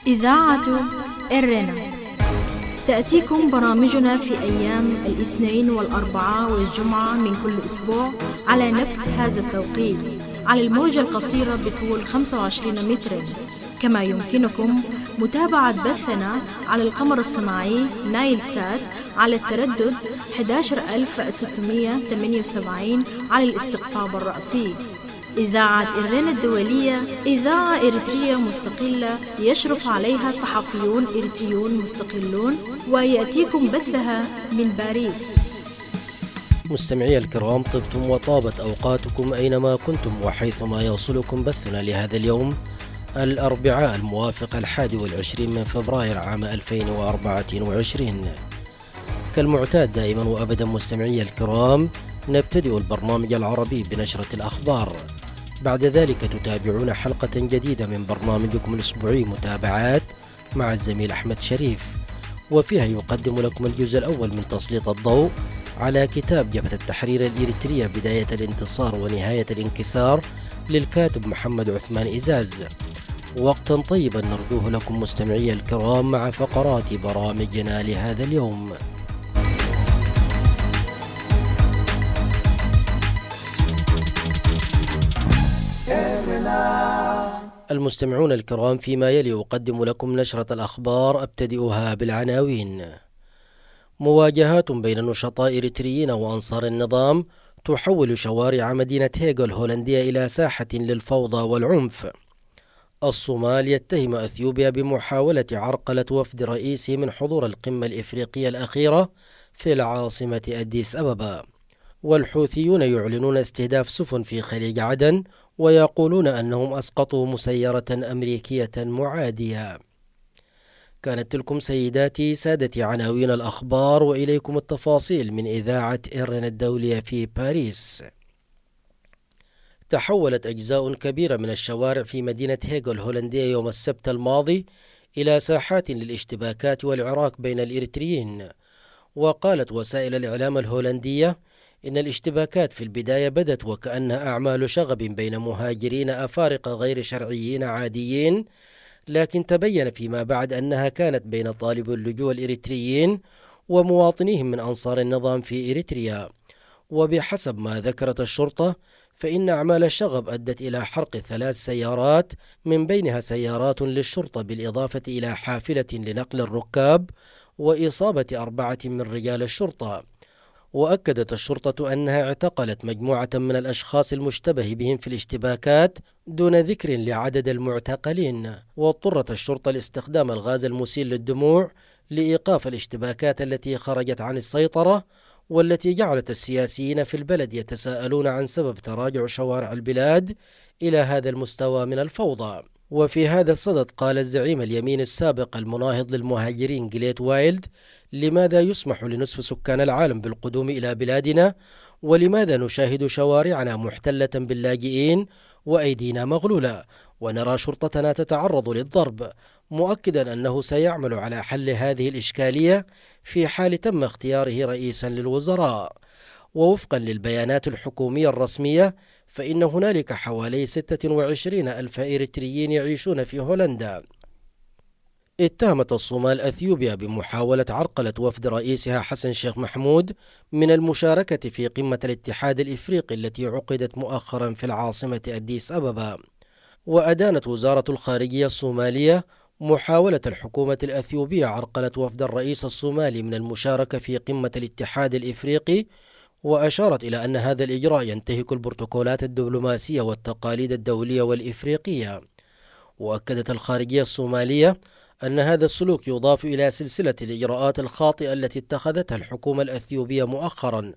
إذاعة إرنا تأتيكم برامجنا في أيام الاثنين والأربعاء والجمعة من كل أسبوع على نفس هذا التوقيت على الموجة القصيرة بطول 25 مترا. كما يمكنكم متابعة بثنا على القمر الصناعي نايل سات على التردد 11678 على الاستقطاب الرأسي. إذاعة إرنا الدولية إذاعة إريترية مستقلة يشرف عليها صحفيون إريتريون مستقلون، ويأتيكم بثها من باريس. مستمعي الكرام، طبتم وطابت أوقاتكم أينما كنتم وحيثما يوصلكم بثنا لهذا اليوم الأربعاء الموافق 21 من فبراير عام 2024. كالمعتاد دائما وأبدا مستمعي الكرام، نبتدئ البرنامج العربي بنشرة الأخبار. بعد ذلك تتابعون حلقة جديدة من برنامجكم الأسبوعي متابعات مع الزميل أحمد شريف، وفيها يقدم لكم الجزء الأول من تسليط الضوء على كتاب جبهة التحرير الإريترية بداية الانتصار ونهاية الانكسار للكاتب محمد عثمان إزاز. وقتا طيبا نرجوه لكم مستمعي الكرام مع فقرات برامجنا لهذا اليوم. المستمعون الكرام، فيما يلي أقدم لكم نشرة الأخبار، أبتدئها بالعناوين. مواجهات بين نشطاء إريتريين وأنصار النظام تحول شوارع مدينة هيغ الهولندية إلى ساحة للفوضى والعنف. الصومال يتهم أثيوبيا بمحاولة عرقلة وفد رئيسي من حضور القمة الإفريقية الأخيرة في العاصمة أديس أبابا. والحوثيون يعلنون استهداف سفن في خليج عدن ويقولون أنهم أسقطوا مسيرة أمريكية معادية. كانت تلكم سيداتي سادتي عناوين الأخبار، وإليكم التفاصيل من إذاعة إرنا الدولية في باريس. تحولت أجزاء كبيرة من الشوارع في مدينة هيغ الهولندية يوم السبت الماضي إلى ساحات للاشتباكات والعراك بين الإريتريين. وقالت وسائل الإعلام الهولندية إن الاشتباكات في البداية بدت وكأنها أعمال شغب بين مهاجرين أفارقة غير شرعيين عاديين، لكن تبين فيما بعد أنها كانت بين طالب اللجوء الإريتريين ومواطنيهم من أنصار النظام في إريتريا. وبحسب ما ذكرت الشرطة، فإن أعمال الشغب أدت إلى حرق 3 سيارات، من بينها سيارات للشرطة بالإضافة إلى حافلة لنقل الركاب، وإصابة 4 من رجال الشرطة. وأكدت الشرطة أنها اعتقلت مجموعة من الأشخاص المشتبه بهم في الاشتباكات دون ذكر لعدد المعتقلين. واضطرت الشرطة لاستخدام الغاز المسيل للدموع لإيقاف الاشتباكات التي خرجت عن السيطرة، والتي جعلت السياسيين في البلد يتساءلون عن سبب تراجع شوارع البلاد إلى هذا المستوى من الفوضى. وفي هذا الصدد قال الزعيم اليمين السابق المناهض للمهاجرين جليت وايلد: لماذا يسمح لنصف سكان العالم بالقدوم إلى بلادنا؟ ولماذا نشاهد شوارعنا محتلة باللاجئين وأيدينا مغلولة ونرى شرطتنا تتعرض للضرب؟ مؤكدا أنه سيعمل على حل هذه الإشكالية في حال تم اختياره رئيسا للوزراء. ووفقا للبيانات الحكومية الرسمية، فإن هنالك حوالي 26 ألف إريتريين يعيشون في هولندا. اتهمت الصومال أثيوبيا بمحاولة عرقلة وفد رئيسها حسن شيخ محمود من المشاركة في قمة الاتحاد الإفريقي التي عقدت مؤخرا في العاصمة أديس أبابا. وأدانت وزارة الخارجية الصومالية محاولة الحكومة الأثيوبية عرقلة وفد الرئيس الصومالي من المشاركة في قمة الاتحاد الإفريقي، وأشارت إلى أن هذا الإجراء ينتهك البروتوكولات الدبلوماسية والتقاليد الدولية والإفريقية. وأكدت الخارجية الصومالية أن هذا السلوك يضاف إلى سلسلة الإجراءات الخاطئة التي اتخذتها الحكومة الأثيوبية مؤخرا،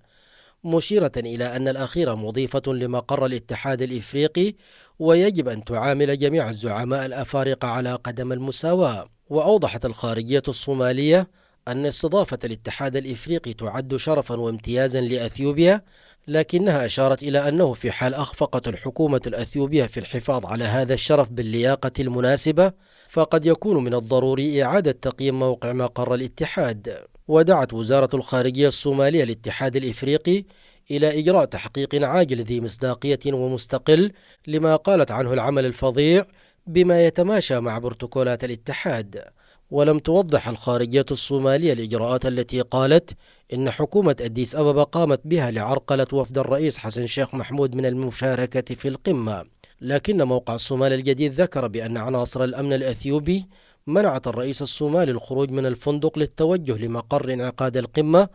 مشيرة إلى أن الأخيرة مضيفة لمقر الاتحاد الإفريقي، ويجب أن تعامل جميع الزعماء الأفارقة على قدم المساواة. وأوضحت الخارجية الصومالية أن استضافة الاتحاد الإفريقي تعد شرفا وامتيازا لأثيوبيا، لكنها أشارت إلى أنه في حال أخفقت الحكومة الأثيوبية في الحفاظ على هذا الشرف باللياقة المناسبة، فقد يكون من الضروري إعادة تقييم موقع مقر الاتحاد. ودعت وزارة الخارجية الصومالية الاتحاد الإفريقي إلى إجراء تحقيق عاجل ذي مصداقية ومستقل لما قالت عنه العمل الفظيع بما يتماشى مع بروتوكولات الاتحاد. ولم توضح الخارجية الصومالية الإجراءات التي قالت إن حكومة أديس أبابا قامت بها لعرقلة وفد الرئيس حسن شيخ محمود من المشاركة في القمة، لكن موقع الصومال الجديد ذكر بأن عناصر الأمن الأثيوبي منعت الرئيس الصومالي الخروج من الفندق للتوجه لمقر انعقاد القمة،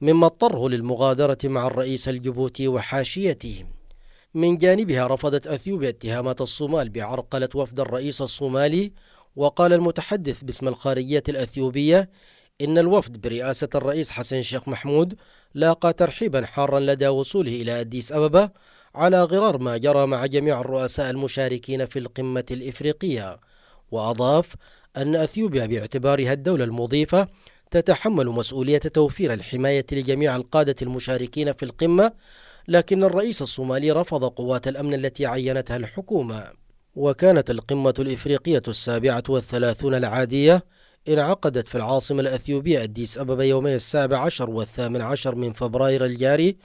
مما اضطره للمغادرة مع الرئيس الجيبوتي وحاشيته. من جانبها رفضت أثيوبيا اتهامات الصومال بعرقلة وفد الرئيس الصومالي، وقال المتحدث باسم الخارجية الأثيوبية إن الوفد برئاسة الرئيس حسن شيخ محمود لاقى ترحيبا حارا لدى وصوله إلى أديس أبابا، على غرار ما جرى مع جميع الرؤساء المشاركين في القمة الإفريقية. وأضاف أن أثيوبيا باعتبارها الدولة المضيفة تتحمل مسؤولية توفير الحماية لجميع القادة المشاركين في القمة، لكن الرئيس الصومالي رفض قوات الأمن التي عينتها الحكومة. وكانت القمة الإفريقية 37 العادية انعقدت في العاصمة الأثيوبية أديس أبابا يومي 17 و18 من فبراير الجاري،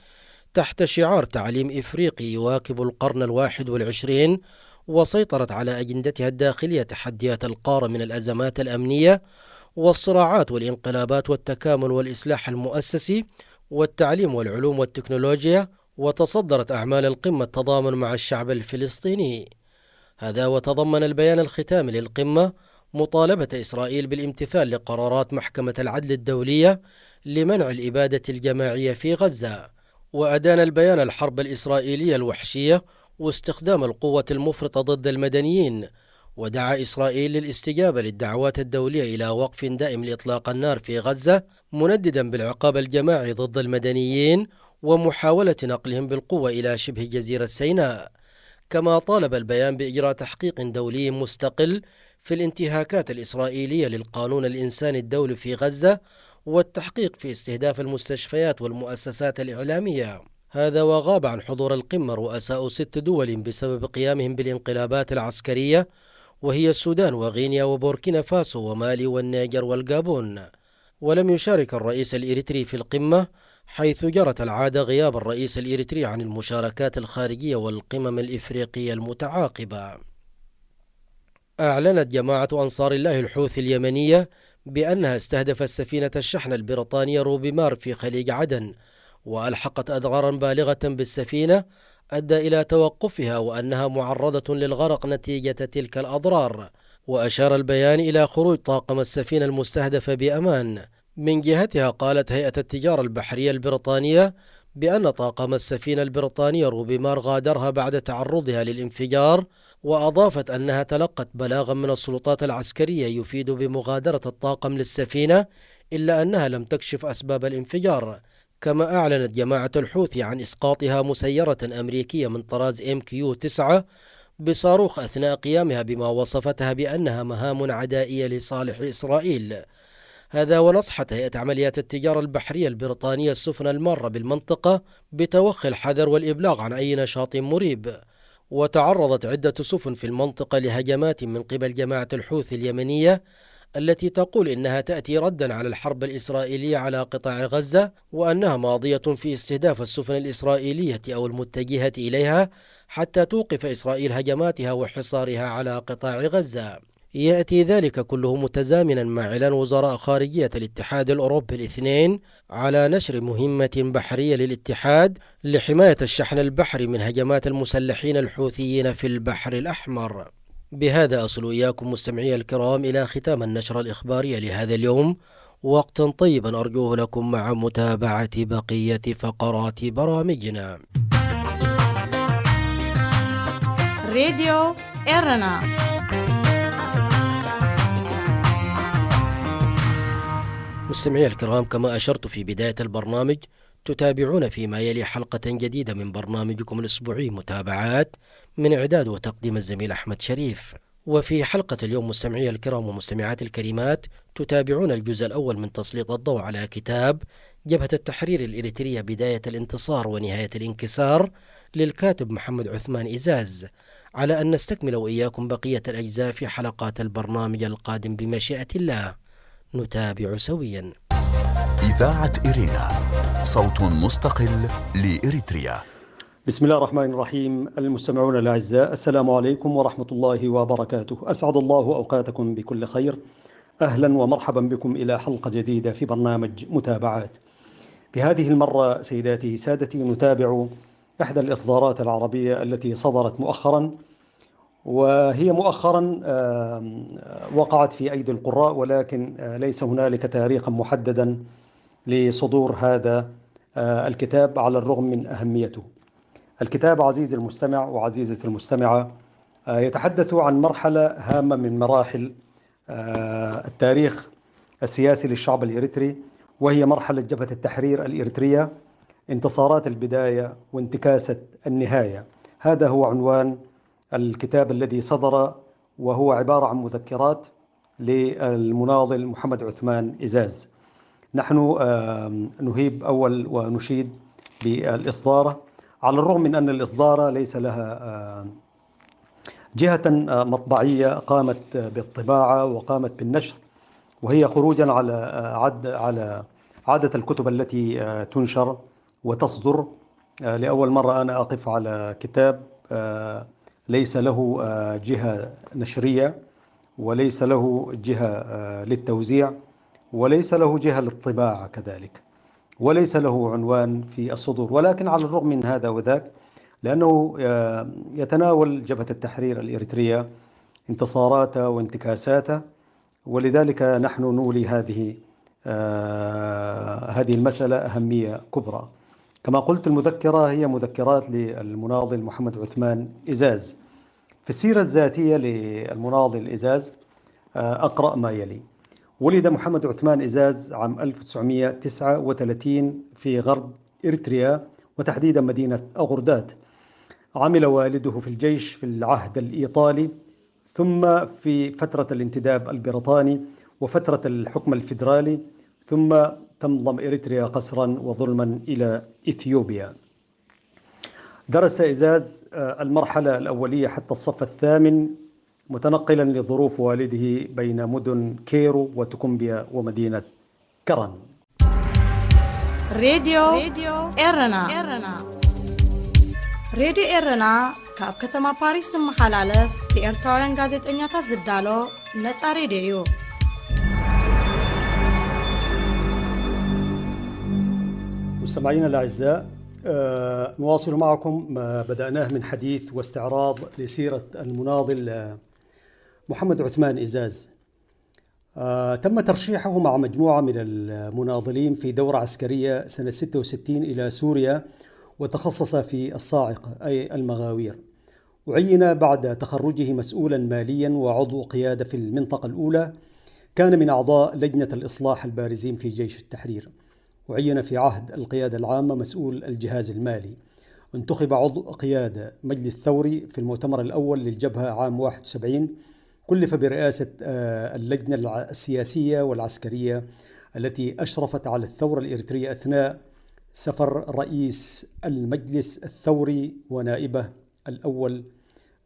تحت شعار تعليم إفريقي يواكب القرن 21، وسيطرت على أجندتها الداخلية تحديات القارة من الأزمات الأمنية والصراعات والانقلابات والتكامل والإصلاح المؤسسي والتعليم والعلوم والتكنولوجيا. وتصدرت أعمال القمة التضامن مع الشعب الفلسطيني. هذا وتضمن البيان الختامي للقمة مطالبة إسرائيل بالامتثال لقرارات محكمة العدل الدولية لمنع الإبادة الجماعية في غزة. وأدان البيان الحرب الإسرائيلية الوحشية واستخدام القوة المفرطة ضد المدنيين، ودعا إسرائيل للاستجابة للدعوات الدولية إلى وقف دائم لإطلاق النار في غزة، منددا بالعقاب الجماعي ضد المدنيين ومحاولة نقلهم بالقوة إلى شبه جزيرة سيناء. كما طالب البيان بإجراء تحقيق دولي مستقل في الانتهاكات الإسرائيلية للقانون الإنساني الدولي في غزة، والتحقيق في استهداف المستشفيات والمؤسسات الإعلامية. هذا وغاب عن حضور القمة رؤساء 6 دول بسبب قيامهم بالانقلابات العسكرية، وهي السودان وغينيا وبوركينا فاسو ومالي والنيجر والغابون. ولم يشارك الرئيس الإريتري في القمة، حيث جرت العادة غياب الرئيس الإريتري عن المشاركات الخارجية والقمم الإفريقية المتعاقبة. أعلنت جماعة أنصار الله الحوثي اليمنية بأنها استهدفت سفينة الشحن البريطانية روبيمار في خليج عدن، وألحقت أضرارا بالغة بالسفينة أدى إلى توقفها، وأنها معرضة للغرق نتيجة تلك الأضرار. وأشار البيان إلى خروج طاقم السفينة المستهدفة بأمان. من جهتها قالت هيئة التجارة البحرية البريطانية بأن طاقم السفينة البريطانية روبيمار غادرها بعد تعرضها للانفجار، وأضافت أنها تلقت بلاغا من السلطات العسكرية يفيد بمغادرة الطاقم للسفينة، إلا أنها لم تكشف أسباب الانفجار. كما أعلنت جماعة الحوثي عن إسقاطها مسيرة أمريكية من طراز MQ-9 بصاروخ أثناء قيامها بما وصفتها بأنها مهام عدائية لصالح إسرائيل. هذا ونصحت هيئة عمليات التجارة البحرية البريطانية السفن المارة بالمنطقة بتوخي الحذر والإبلاغ عن أي نشاط مريب. وتعرضت عدة سفن في المنطقة لهجمات من قبل جماعة الحوثي اليمنية، التي تقول إنها تأتي ردا على الحرب الإسرائيلية على قطاع غزة، وأنها ماضية في استهداف السفن الإسرائيلية أو المتجهة إليها حتى توقف إسرائيل هجماتها وحصارها على قطاع غزة. يأتي ذلك كله متزامنا مع إعلان وزراء خارجية الاتحاد الأوروبي الاثنين على نشر مهمة بحرية للاتحاد لحماية الشحن البحري من هجمات المسلحين الحوثيين في البحر الأحمر. بهذا أصل إياكم مستمعي الكرام إلى ختام النشرة الإخبارية لهذا اليوم، وقتا طيبا أرجوه لكم مع متابعة بقية فقرات برامجنا. راديو إيرنا. مستمعي الكرام، كما أشرت في بداية البرنامج، تتابعون فيما يلي حلقة جديدة من برنامجكم الأسبوعي متابعات، من إعداد وتقديم الزميل أحمد شريف. وفي حلقة اليوم مستمعي الكرام ومستمعات الكريمات، تتابعون الجزء الأول من تسليط الضوء على كتاب جبهة التحرير الإريترية بداية الانتصار ونهاية الانكسار للكاتب محمد عثمان إزاز، على أن نستكمل وإياكم بقية الأجزاء في حلقات البرنامج القادم بمشيئة الله. نتابع سويا. إذاعة إيرينا، صوت مستقل لإريتريا. بسم الله الرحمن الرحيم. المستمعون الأعزاء، السلام عليكم ورحمة الله وبركاته. أسعد الله أوقاتكم بكل خير. أهلا ومرحبا بكم إلى حلقة جديدة في برنامج متابعات. بهذه المرة سيداتي سادتي نتابع إحدى الإصدارات العربية التي صدرت مؤخرا، وهي مؤخرا وقعت في أيدي القراء، ولكن ليس هنالك تاريخا محددا لصدور هذا الكتاب على الرغم من أهميته. الكتاب عزيزي المستمع وعزيزتي المستمعة يتحدث عن مرحلة هامة من مراحل التاريخ السياسي للشعب الإريتري، وهي مرحلة جبهة التحرير الإريترية، انتصارات البداية وانتكاسة النهاية. هذا هو عنوان الكتاب الذي صدر، وهو عبارة عن مذكرات للمناضل محمد عثمان إزاز. نحن نهيب أول ونشيد بالإصدار، على الرغم من أن الإصدار ليس لها جهة مطبعية قامت بالطباعة وقامت بالنشر، وهي خروجا على عادة الكتب التي تنشر وتصدر. لأول مرة أنا أقف على كتاب ليس له جهة نشرية، وليس له جهة للتوزيع، وليس له جهة للطباعة كذلك، وليس له عنوان في الصدور. ولكن على الرغم من هذا وذاك، لأنه يتناول جبهة التحرير الإريترية انتصاراتها وانتكاساتها، ولذلك نحن نولي هذه المسألة أهمية كبرى. كما قلت، المذكرة هي مذكرات للمناضل محمد عثمان إزاز. في السيرة الذاتية للمناضل إزاز أقرأ ما يلي: ولد محمد عثمان إزاز عام 1939 في غرب إريتريا، وتحديدا مدينة أغردات. عمل والده في الجيش في العهد الإيطالي، ثم في فترة الانتداب البريطاني وفترة الحكم الفيدرالي، ثم تنضم إريتريا قسرا وظلما إلى إثيوبيا. درس إزاز المرحلة الأولية حتى الصف الثامن، متنقلا لظروف والده بين مدن كيرو وتكومبيا ومدينة كرن. راديو إيرنا راديو إيرنا كاب كتما باريس محلالة في إرتوان غازيت إنياتا زدالو نتا راديو. مستمعينا الأعزاء، نواصل معكم ما بدأناه من حديث واستعراض لسيرة المناضل محمد عثمان إزاز. تم ترشيحه مع مجموعة من المناضلين في دورة عسكرية سنة 66 إلى سوريا، وتخصص في الصاعقة أي المغاوير. وعين بعد تخرجه مسؤولا ماليا وعضو قيادة في المنطقة الأولى. كان من أعضاء لجنة الإصلاح البارزين في جيش التحرير. وعين في عهد القيادة العامة مسؤول الجهاز المالي. انتخب عضو قيادة مجلس ثوري في المؤتمر الأول للجبهة عام 71. كلف برئاسة اللجنة السياسية والعسكرية التي أشرفت على الثورة الإريترية أثناء سفر رئيس المجلس الثوري ونائبه الأول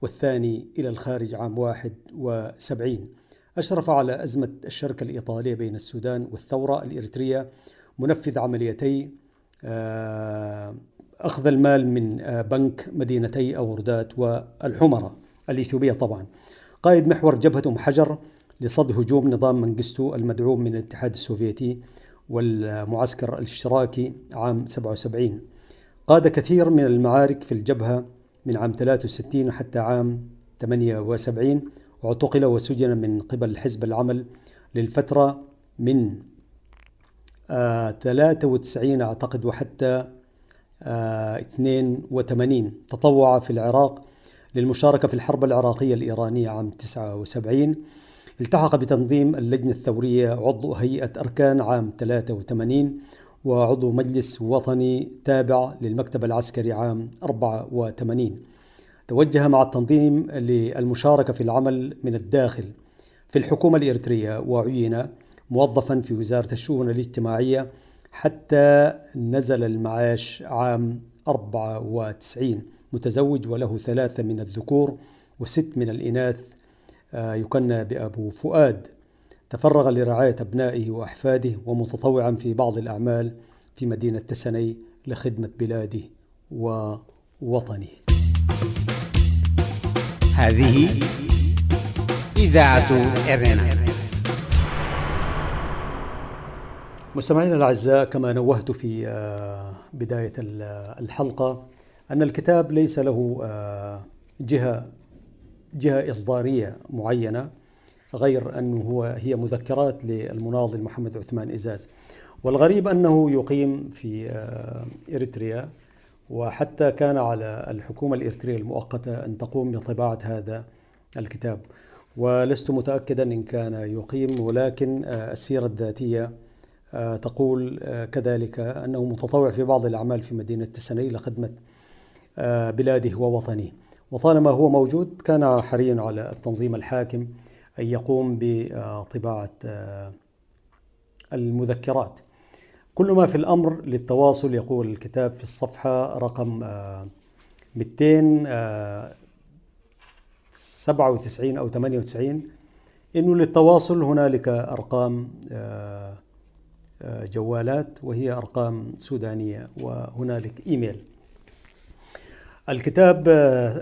والثاني إلى الخارج عام 71. أشرف على أزمة الشركة الإيطالية بين السودان والثورة الإريترية، منفذ عمليتي أخذ المال من بنك مدينتي أغردات والحمرة الإثيوبية طبعا. قائد محور جبهة حجر لصد هجوم نظام منجستو المدعوم من الاتحاد السوفيتي والمعسكر الاشتراكي عام 77. قاد كثير من المعارك في الجبهة من عام 63 حتى عام 78، واعتقل وسجن من قبل حزب العمل للفترة من 93 أعتقد وحتى 82. تطوع في العراق للمشاركة في الحرب العراقية الإيرانية عام 79. التحق بتنظيم اللجنة الثورية، عضو هيئة أركان عام 83، وعضو مجلس وطني تابع للمكتب العسكري عام 84. توجه مع التنظيم للمشاركة في العمل من الداخل في الحكومة الإريترية، وعين موظفا في وزارة الشؤون الاجتماعية حتى نزل المعاش عام 94. متزوج وله 3 من الذكور و6 من الإناث، يكنى بأبو فؤاد. تفرغ لرعاية أبنائه وأحفاده، ومتطوعا في بعض الأعمال في مدينة تسني لخدمة بلاده وطني. هذه إذاعة إرنا. مستمعينا الأعزاء، كما نوهت في بداية الحلقة أن الكتاب ليس له جهة إصدارية معينة، غير أنه هي مذكرات للمناضل محمد عثمان إزاز. والغريب أنه يقيم في إريتريا، وحتى كان على الحكومة الإريترية المؤقتة أن تقوم بطباعة هذا الكتاب، ولست متأكدا إن كان يقيم، ولكن السيرة الذاتية تقول كذلك أنه متطوع في بعض الأعمال في مدينة تسني لخدمة بلاده ووطنه. وطالما هو موجود كان حريا على التنظيم الحاكم أن يقوم بطباعة المذكرات. كل ما في الأمر للتواصل، يقول الكتاب في الصفحة رقم 297 أو 98 إنه للتواصل هنالك أرقام جوالات، وهي أرقام سودانية، وهنالك إيميل. الكتاب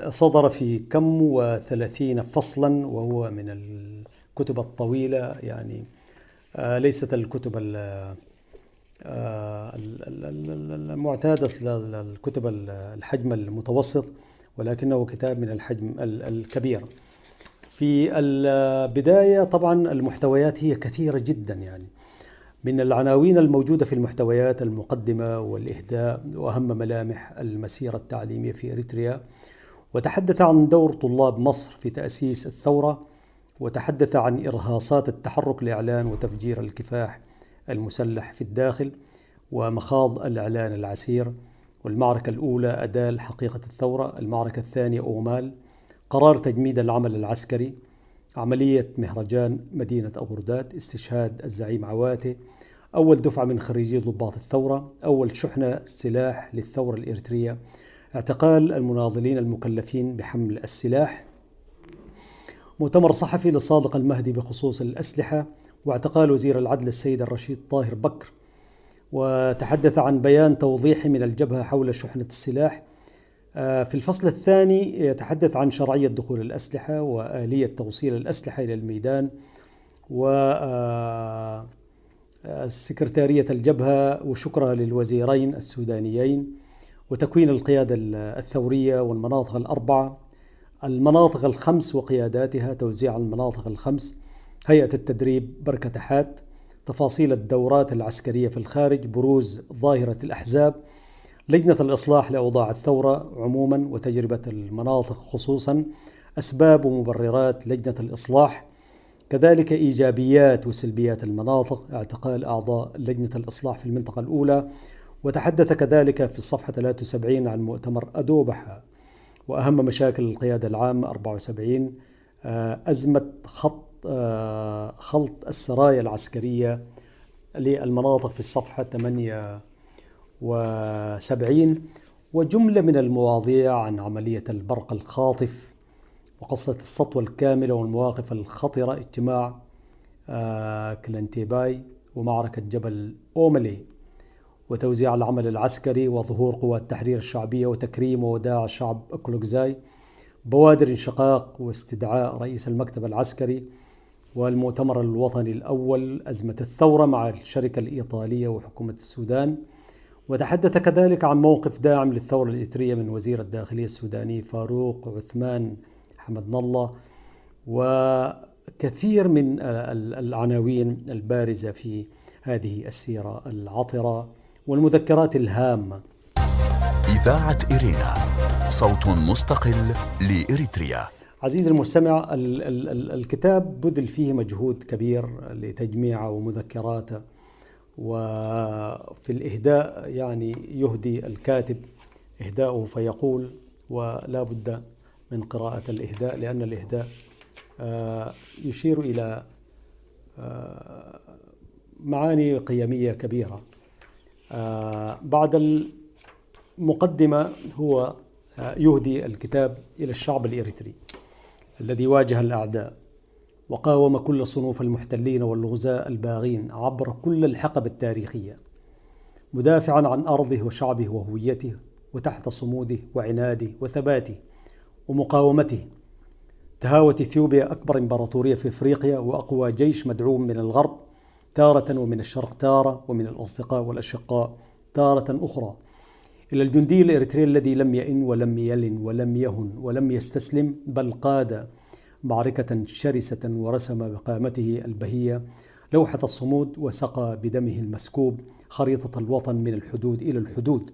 صدر في كم و30 فصلا، وهو من الكتب الطويلة، يعني ليست الكتب المعتادة الكتب الحجم المتوسط، ولكنه كتاب من الحجم الكبير. في البداية طبعا المحتويات هي كثيرة جدا، يعني من العناوين الموجودة في المحتويات المقدمة والإهداء وأهم ملامح المسيرة التعليمية في إريتريا، وتحدث عن دور طلاب مصر في تأسيس الثورة، وتحدث عن إرهاصات التحرك لإعلان وتفجير الكفاح المسلح في الداخل، ومخاض الإعلان العسير، والمعركة الأولى أدال حقيقة الثورة، المعركة الثانية أومال، قرار تجميد العمل العسكري، عملية مهرجان مدينة أغرداد، استشهاد الزعيم عواته، أول دفعة من خريجي ضباط الثورة، أول شحنة سلاح للثورة الإريترية، اعتقال المناضلين المكلفين بحمل السلاح، مؤتمر صحفي للصادق المهدي بخصوص الأسلحة، واعتقال وزير العدل السيد الرشيد طاهر بكر. وتحدث عن بيان توضيحي من الجبهة حول شحنة السلاح. في الفصل الثاني يتحدث عن شرعية دخول الأسلحة وآلية توصيل الأسلحة إلى الميدان، وسكرتارية الجبهة وشكرها للوزيرين السودانيين، وتكوين القيادة الثورية والمناطق الأربعة، المناطق الخمس وقياداتها، توزيع المناطق الخمس، هيئة التدريب بركة حات، تفاصيل الدورات العسكرية في الخارج، بروز ظاهرة الأحزاب، لجنة الإصلاح لأوضاع الثورة عموما وتجربة المناطق خصوصا، أسباب ومبررات لجنة الإصلاح، كذلك إيجابيات وسلبيات المناطق، اعتقال أعضاء لجنة الإصلاح في المنطقة الأولى. وتحدث كذلك في الصفحة 73 عن مؤتمر أدوبحة وأهم مشاكل القيادة العامة 74، أزمة خلط السرايا العسكرية للمناطق في الصفحة 78، وجملة من المواضيع عن عملية البرق الخاطف وقصة السطوة الكاملة والمواقف الخطرة، اجتماع كلانتيباي ومعركة جبل أوملي، وتوزيع العمل العسكري، وظهور قوى التحرير الشعبية وتكريم ووداع شعب أكلوكزاي، بوادر انشقاق واستدعاء رئيس المكتب العسكري، والمؤتمر الوطني الأول، أزمة الثورة مع الشركة الإيطالية وحكومة السودان. وتحدث كذلك عن موقف داعم للثورة الإريترية من وزير الداخلية السوداني فاروق عثمان حمد الله، وكثير من العناوين البارزة في هذه السيرة العطرة والمذكرات الهامة. إذاعة إرينا، صوت مستقل لإريتريا. عزيزي المستمع، الكتاب بذل فيه مجهود كبير لتجميعه ومذكراته، وفي الإهداء يعني يهدي الكاتب إهداؤه فيقول، ولا بد من قراءة الإهداء، لأن الإهداء يشير إلى معاني قيمية كبيرة. بعد المقدمة هو يهدي الكتاب إلى الشعب الإريتري الذي واجه الأعداء وقاوم كل صنوف المحتلين والغزاة الباغين عبر كل الحقب التاريخية، مدافعا عن أرضه وشعبه وهويته وتحت صموده وعناده وثباته ومقاومته تهاوت إثيوبيا أكبر إمبراطورية في إفريقيا وأقوى جيش مدعوم من الغرب تارة ومن الشرق تارة ومن الأصدقاء والأشقاء تارة أخرى إلى الجندي الإريتري الذي لم يئن ولم يلن ولم يهن ولم يستسلم، بل قاد معركة شرسة ورسم بقامته البهية لوحة الصمود وسقى بدمه المسكوب خريطة الوطن من الحدود إلى الحدود،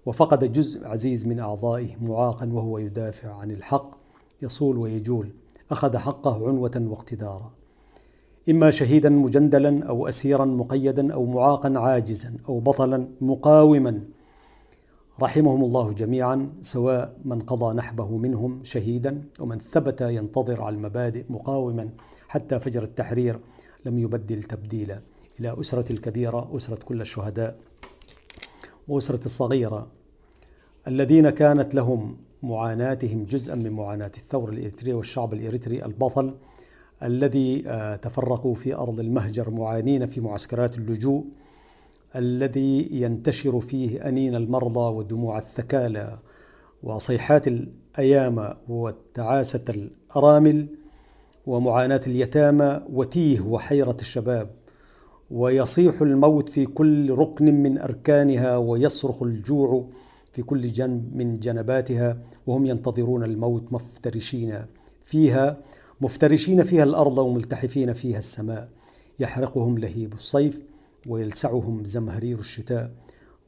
وفقد جزء عزيز من أعضائه معاقا وهو يدافع عن الحق يصول ويجول، أخذ حقه عنوة واقتدارا، إما شهيدا مجندلا أو أسيرا مقيدا أو معاقا عاجزا أو بطلا مقاوما، رحمهم الله جميعا، سواء من قضى نحبه منهم شهيدا ومن ثبت ينتظر على المبادئ مقاوما حتى فجر التحرير لم يبدل تبديلا. إلى أسرة الكبيرة، أسرة كل الشهداء وأسرة الصغيرة الذين كانت لهم معاناتهم جزءا من معاناة الثورة الإريترية والشعب الإريتري البطل الذي تفرقوا في أرض المهجر معانين في معسكرات اللجوء، الذي ينتشر فيه أنين المرضى ودموع الثكالى وصيحات الأيام وتعاسة الأرامل ومعاناة اليتامى وتيه وحيرة الشباب، ويصيح الموت في كل ركن من أركانها ويصرخ الجوع في كل جنب من جنباتها، وهم ينتظرون الموت مفترشين فيها الأرض وملتحفين فيها السماء، يحرقهم لهيب الصيف ويلسعهم زمهرير الشتاء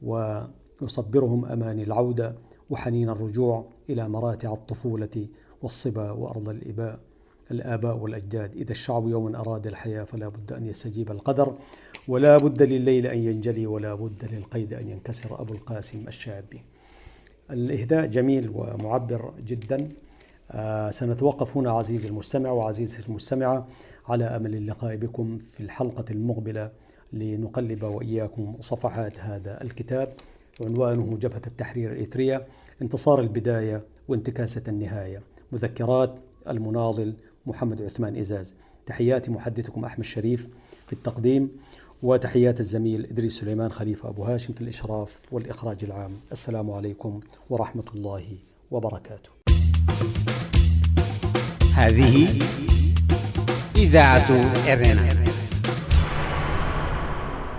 ويصبرهم أماني العودة وحنين الرجوع إلى مراتع الطفولة والصبا وأرض الآباء والأجداد. إذا الشعب يوم أراد الحياة فلا بد أن يستجيب القدر، ولا بد لليل أن ينجلي، ولا بد للقيد أن ينكسر. أبو القاسم الشعبي. الإهداء جميل ومعبر جدا. سنتوقف هنا عزيزي المستمع وعزيزتي المستمعة على أمل اللقاء بكم في الحلقة المقبلة لنقلب وإياكم صفحات هذا الكتاب، عنوانه جبهة التحرير الإريترية، انتصار البداية وانتكاسة النهاية. مذكرات المناضل محمد عثمان إزاز. تحياتي محدثكم أحمد شريف في التقديم، وتحيات الزميل إدريس سليمان خليفة أبو هاشم في الإشراف والإخراج العام. السلام عليكم ورحمة الله وبركاته. هذه إذاعة إرنا.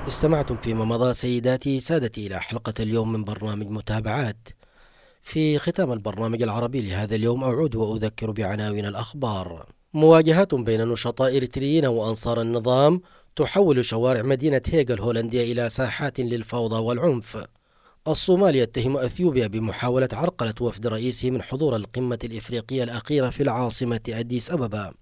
استمعتم فيما مضى سيداتي سادتي إلى حلقة اليوم من برنامج متابعات. في ختام البرنامج العربي لهذا اليوم أعود وأذكر بعناوين الأخبار. مواجهات بين نشطاء إريتريين وأنصار النظام تحول شوارع مدينة هيغا الهولندية إلى ساحات للفوضى والعنف. الصومال يتهم أثيوبيا بمحاولة عرقلة وفد رئيسه من حضور القمة الإفريقية الأخيرة في العاصمة أديس أبابا.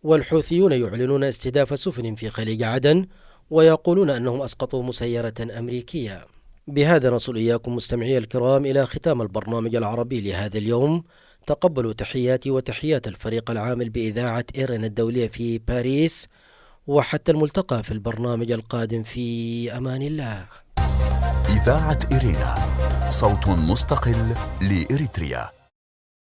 والحوثيون يعلنون استهداف سفن في خليج عدن ويقولون أنهم أسقطوا مسيرة أمريكية. بهذا نصل إياكم مستمعي الكرام إلى ختام البرنامج العربي لهذا اليوم. تقبلوا تحياتي وتحيات الفريق العامل بإذاعة إيرنا الدولية في باريس، وحتى الملتقى في البرنامج القادم، في أمان الله. إذاعة إيرنا، صوت مستقل لإريتريا.